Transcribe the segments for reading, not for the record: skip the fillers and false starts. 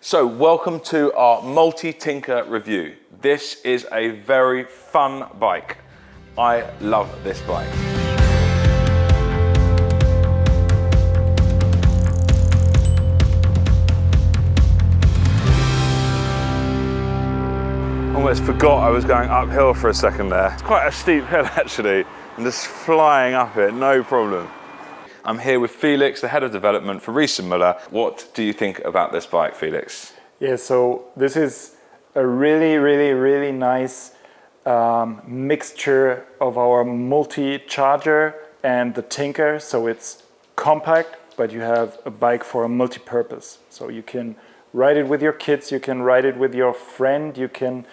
So welcome to our Multitinker review. This is a very fun bike. I love this bike. Almost forgot I was going uphill for a second there. It's quite a steep hill actually, and just flying up it, no problem. I'm here with Felix, the head of development for Riese Müller. What do you think about this bike, Felix? Yeah, so this is a really nice mixture of our MultiCharger and the Tinker. So it's compact, but you have a bike for a multi-purpose. So you can ride it with your kids, you can ride it with your friend, you can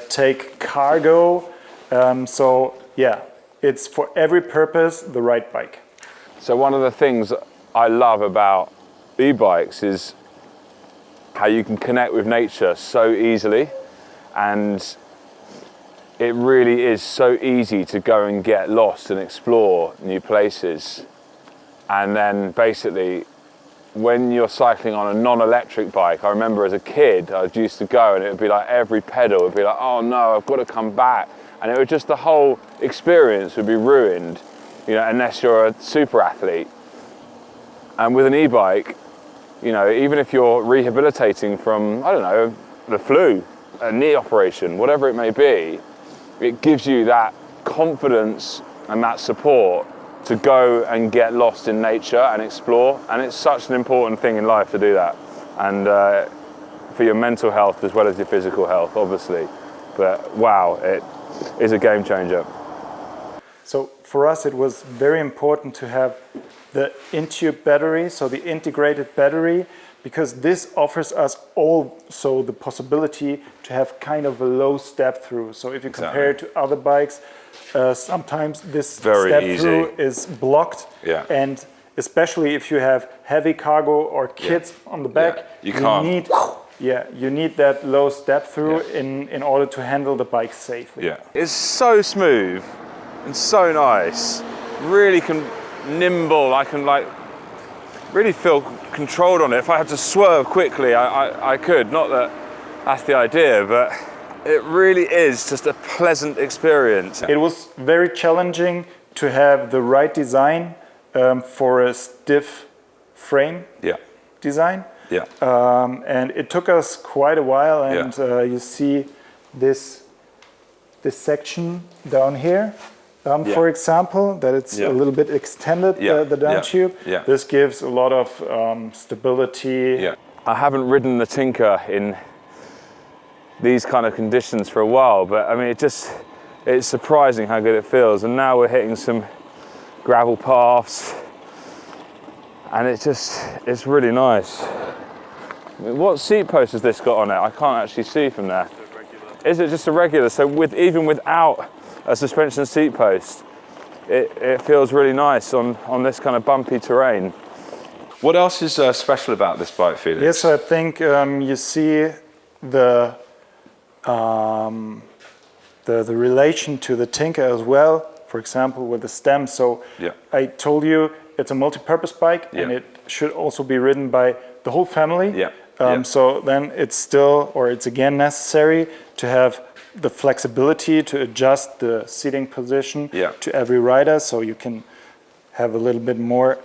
take cargo. So yeah, it's for every purpose the right bike. So one of the things I love about e-bikes is how you can connect with nature so easily, and it really is so easy to go and get lost and explore new places. And then basically when you're cycling on a non-electric bike, I remember as a kid I used to go and it would be like every pedal would be like, oh no, I've got to come back, and it would just, the whole experience would be ruined, you know, unless you're a super athlete. And with an e-bike, you know, even if you're rehabilitating from, I don't know, the flu, a knee operation, whatever it may be, it gives you that confidence and that support to go and get lost in nature and explore. And it's such an important thing in life to do that. And for your mental health as well as your physical health, obviously. But wow, it is a game changer. So for us, it was very important to have the in-tube battery, so the integrated battery, because this offers us also the possibility to have kind of a low step through. So if you compare it to other bikes, sometimes this step through is blocked. Yeah. And especially if you have heavy cargo or kids on the back, you can't. You need that low step through in order to handle the bike safely. Yeah. It's so smooth and so nice, really nimble. I can like really feel controlled on it. If I had to swerve quickly, I could. Not that that's the idea, but it really is just a pleasant experience. It was very challenging to have the right design for a stiff frame design. Yeah. And it took us quite a while, and you see this section down here. For example, that it's a little bit extended, the down tube. Yeah. This gives a lot of stability. Yeah. I haven't ridden the Tinker in these kind of conditions for a while, but I mean, it's surprising how good it feels. And now we're hitting some gravel paths, and it's really nice. I mean, what seat post has this got on it? I can't actually see from there. Is it just a regular? So even without a suspension seat post, it feels really nice on this kind of bumpy terrain. What else is special about this bike, Felix? Yes, so I think you see the relation to the Tinker as well. For example, with the stem. So I told you it's a multi-purpose bike, and it should also be ridden by the whole family. So then it's again necessary to have the flexibility to adjust the seating position to every rider, so you can have a little bit more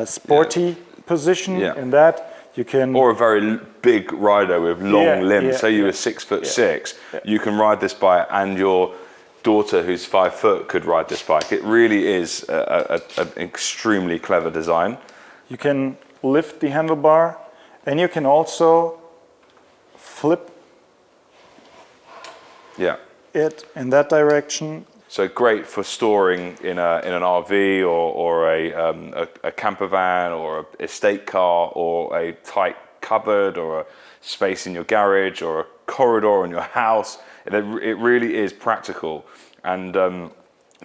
sporty position in that. You can, or a very big rider with long limbs. Say you were 6'6", you can ride this bike, and your daughter who's 5 foot could ride this bike. It really is an extremely clever design. You can lift the handlebar, and you can also flip it in that direction. So great for storing in an RV or a camper van or an estate car or a tight cupboard or a space in your garage or a corridor in your house. It really is practical, and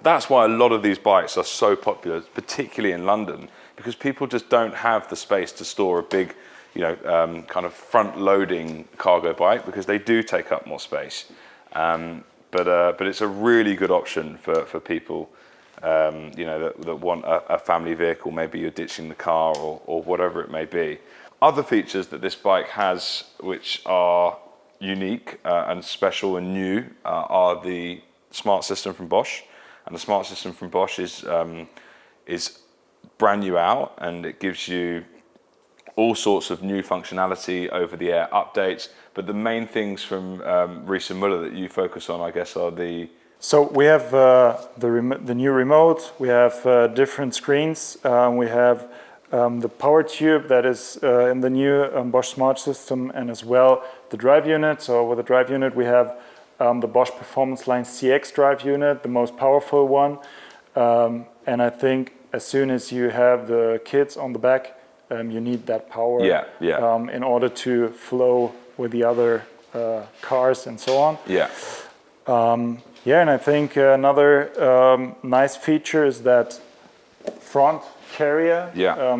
that's why a lot of these bikes are so popular, particularly in London, because people just don't have the space to store a big, kind of front-loading cargo bike, because they do take up more space. But it's a really good option for people, that want a family vehicle. Maybe you're ditching the car or whatever it may be. Other features that this bike has, which are unique and special and new, are the smart system from Bosch. And the smart system from Bosch is brand new out, and it gives you all sorts of new functionality, over-the-air updates. But the main things from Riese and Müller that you focus on, I guess, are the... So we have the new remote, we have different screens, we have the power tube that is in the new Bosch Smart System, and as well the drive unit. So with the drive unit we have the Bosch Performance Line CX drive unit, the most powerful one. And I think as soon as you have the kids on the back, you need that power in order to flow with the other cars and so on. And I think another nice feature is that front carrier.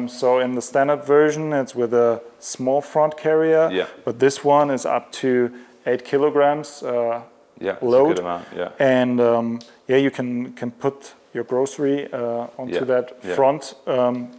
So in the standard version, it's with a small front carrier, but this one is up to 8 kilograms load. That's a good amount, And you can put your grocery onto that front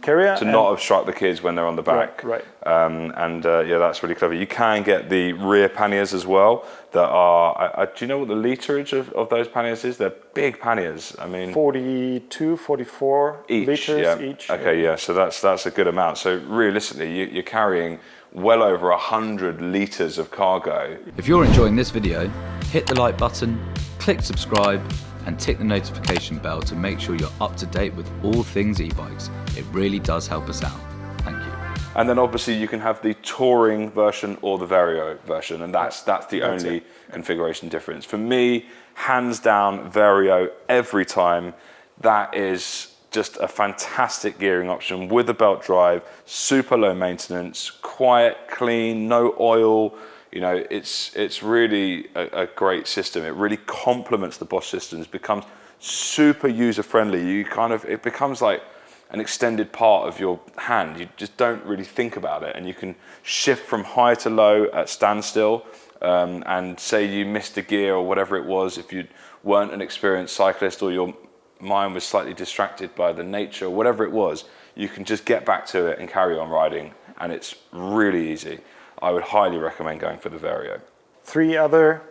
carrier. To not obstruct the kids when they're on the back. Right. That's really clever. You can get the rear panniers as well that are, do you know what the literage of those panniers is? They're big panniers. I mean, 42, 44 liters each. Okay, so that's a good amount. So realistically, you're carrying well over 100 liters of cargo. If you're enjoying this video, hit the like button, click subscribe, and tick the notification bell to make sure you're up to date with all things e-bikes. It really does help us out. Thank you. And then obviously you can have the touring version or the Vario version, and that's the only configuration difference. For me, hands down, Vario every time. That is just a fantastic gearing option with a belt drive, super low maintenance, quiet, clean, no oil. You know, it's really a great system. It really complements the Bosch systems, becomes super user-friendly. It becomes like an extended part of your hand. You just don't really think about it, and you can shift from high to low at standstill, and say you missed a gear or whatever it was, if you weren't an experienced cyclist or your mind was slightly distracted by the nature, whatever it was, you can just get back to it and carry on riding, and it's really easy. I would highly recommend going for the Vario. 3 other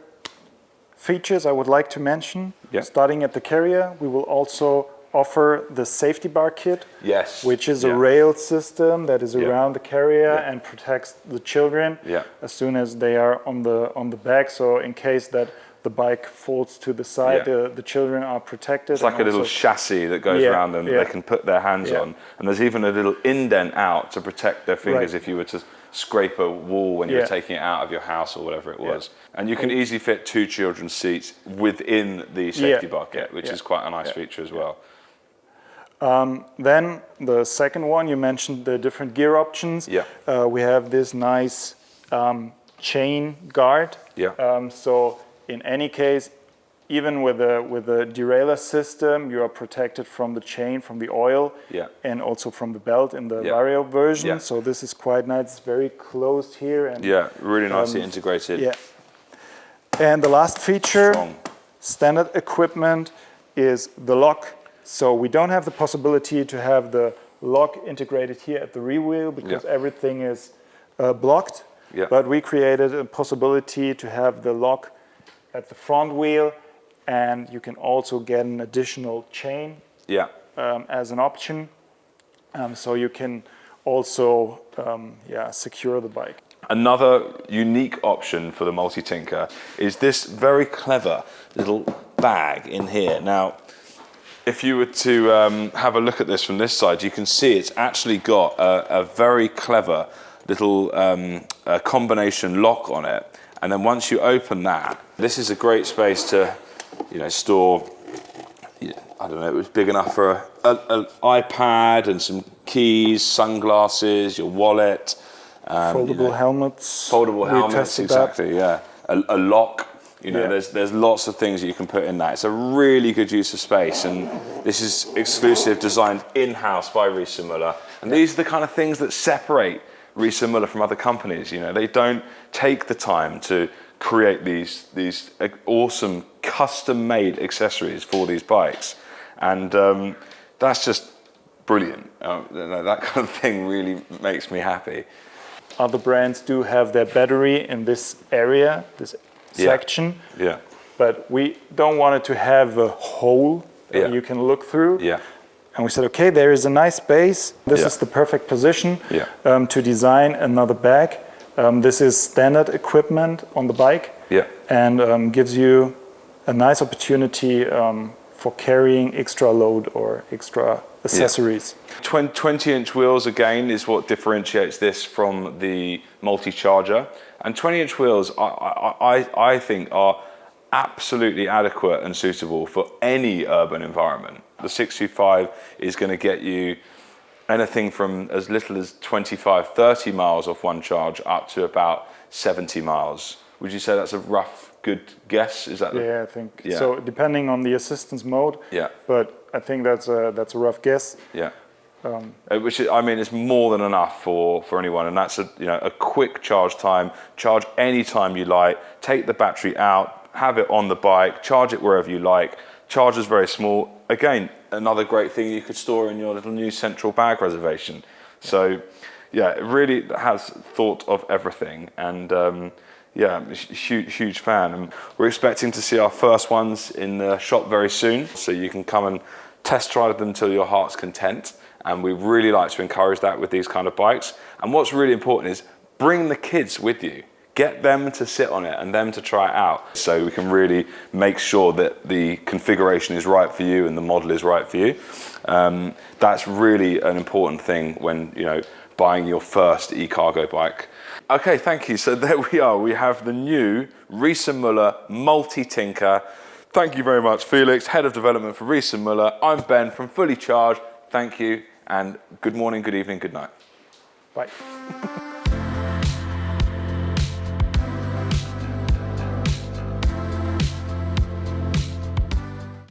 features I would like to mention. Starting at the carrier, we will also offer the safety bar kit, which is a rail system that is around the carrier and protects the children as soon as they are on the back. So in case that the bike falls to the side, the children are protected. It's like a little chassis that goes around them that they can put their hands on. And there's even a little indent out to protect their fingers if you were to scrape a wall when you're taking it out of your house or whatever it was. And you can easily fit 2 children's seats within the safety bar kit, which is quite a nice feature as well. Then the second one, you mentioned the different gear options. We have this nice chain guard. So in any case, even with a derailleur system, you are protected from the chain, from the oil, and also from the belt in the Vario version. So this is quite nice. It's very closed here. And, really nicely integrated. And the last feature, standard equipment, is the lock. So we don't have the possibility to have the lock integrated here at the rear wheel because everything is blocked. But we created a possibility to have the lock at the front wheel, and you can also get an additional chain as an option. So you can also secure the bike. Another unique option for the Multitinker is this very clever little bag in here. Now, if you were to have a look at this from this side, you can see it's actually got a very clever little combination lock on it. And then once you open that, this is a great space to, store, I don't know, it was big enough for an iPad and some keys, sunglasses, your wallet. Foldable helmets. Foldable helmets, exactly, a lock. There's lots of things that you can put in that. It's a really good use of space, and this is exclusive, designed in-house by Riese Müller. And these are the kind of things that separate Riese Müller from other companies. They don't take the time to create these awesome custom-made accessories for these bikes, and that's just brilliant. That kind of thing really makes me happy. other brands do have their battery in this area, this section. Yeah. But we don't want it to have a hole that you can look through. Yeah. And we said, okay, there is a nice base. This is the perfect position to design another bag. This is standard equipment on the bike and gives you a nice opportunity for carrying extra load or extra accessories. 20-inch wheels, again, is what differentiates this from the MultiCharger. And 20-inch wheels, I think, are absolutely adequate and suitable for any urban environment. The 625 is going to get you anything from as little as 25, 30 miles off one charge up to about 70 miles. Would you say that's a rough, good guess? Is that I think so. Depending on the assistance mode. But I think that's a rough guess. Which is, I mean, it's more than enough for anyone, and that's a quick charge time. Charge any time you like. Take the battery out, have it on the bike, charge it wherever you like. Charger's very small. Again, another great thing you could store in your little new central bag reservation. So, it really has thought of everything, and huge fan. And we're expecting to see our first ones in the shop very soon, so you can come and test drive them till your heart's content. And we really like to encourage that with these kind of bikes. And what's really important is bring the kids with you. Get them to sit on it and them to try it out, so we can really make sure that the configuration is right for you and the model is right for you. That's really an important thing when buying your first e-cargo bike. Okay, thank you. So there we are. We have the new Riese Müller Multitinker. Thank you very much, Felix, Head of Development for Riese Müller. I'm Ben from Fully Charged. Thank you, and good morning, good evening, good night. Bye.